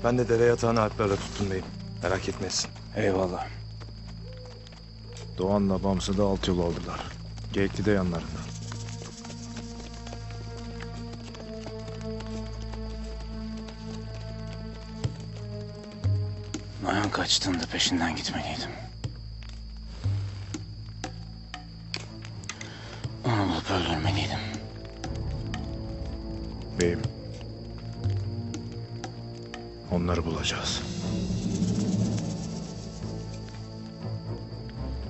Ben de dere yatağını Alpler'le tuttum beyim. Merak etmesin. Eyvallah. Doğan'la Bams'ı da alt yol aldılar. Geyikli de yanlarında. Noyan kaçtığında peşinden gitmeliydim. Onu bulup öldürmeliydim. Beyim. Onları bulacağız.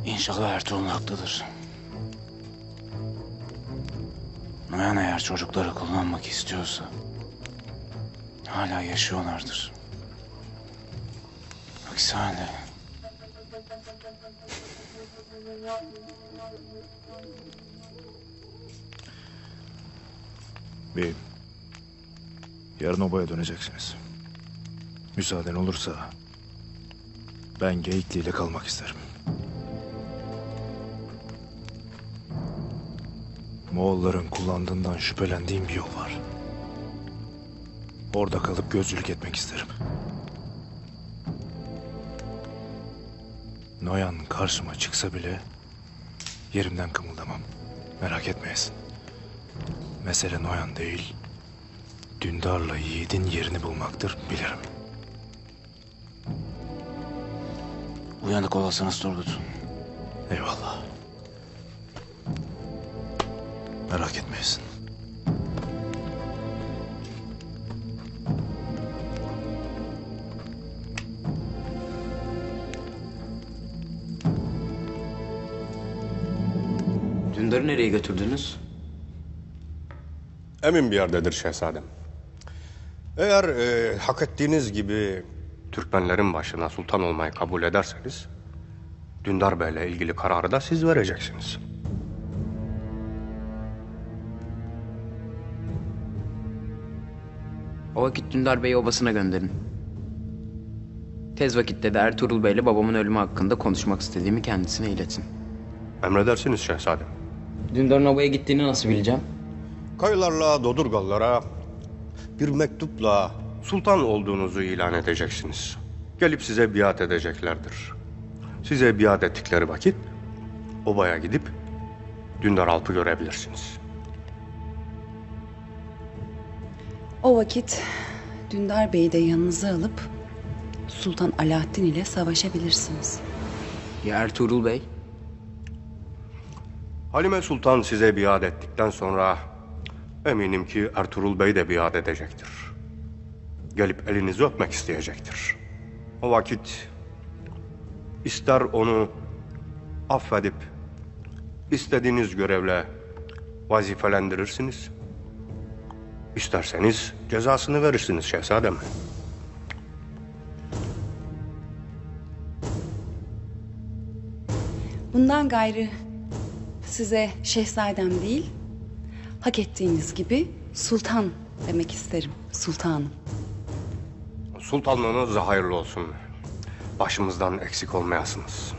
İnşallah Ertuğrul haklıdır. Noyan eğer çocukları kullanmak istiyorsa hala yaşıyorlardır. Aksi halde Beyim. Yarın obaya döneceksiniz. Müsaaden olursa ben Geyikli ile kalmak isterim. Moğolların kullandığından şüphelendiğim bir yol var. Orada kalıp gözcülük etmek isterim. Noyan karşıma çıksa bile yerimden kımıldamam. Merak etmeyesin. Mesele Noyan değil, Dündar'la Yiğit'in yerini bulmaktır, bilirim. uyanık olasınız Turgut. Eyvallah. Merak etmeyesin. Dündar'ı nereye götürdünüz? Emin bir yerdedir şehzadem. Eğer hak ettiğiniz gibi Türkmenlerin başına sultan olmayı kabul ederseniz Dündar Bey'le ilgili kararı da siz vereceksiniz. O vakit Dündar Bey'i obasına gönderin. Tez vakitte de Ertuğrul Bey'le babamın ölümü hakkında konuşmak istediğimi kendisine iletin. Emredersiniz şehzadem. Dündar'ın obaya gittiğini nasıl bileceğim? Kayılarla Dodurgallara bir mektupla sultan olduğunuzu ilan edeceksiniz. Gelip size biat edeceklerdir. Size biat ettikleri vakit obaya gidip Dündar Alp'ı görebilirsiniz. O vakit Dündar Bey'i de yanınıza alıp Sultan Alaaddin ile savaşabilirsiniz. Ya Ertuğrul Bey? Halime Sultan size biat ettikten sonra eminim ki Ertuğrul Bey de biat edecektir. Gelip elinizi öpmek isteyecektir. O vakit ister onu affedip istediğiniz görevle vazifelendirirsiniz. İsterseniz cezasını verirsiniz şehzadem. Bundan gayrı size şehzadem değil, hak ettiğiniz gibi sultan demek isterim, sultanım. Sultanlığınız hayırlı olsun. Başımızdan eksik olmayasınız.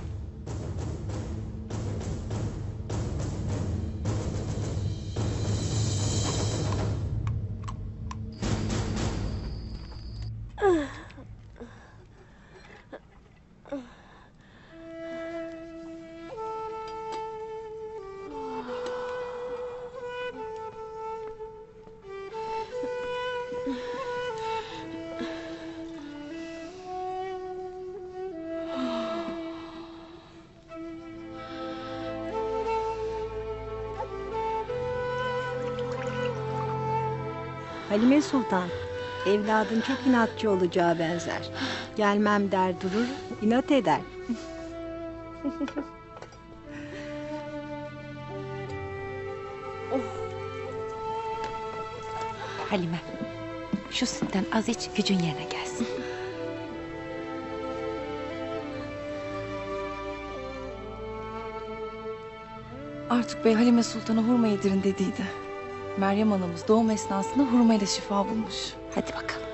Halime Sultan, evladın çok inatçı olacağı benzer. Gelmem der durur, inat eder. Halime, şu sütten az iç, gücün yerine gelsin. Artuk Bey Halime Sultan'a hurma yedirin dediydi. Meryem anamız doğum esnasında hurma ile şifa bulmuş. Hadi bakalım.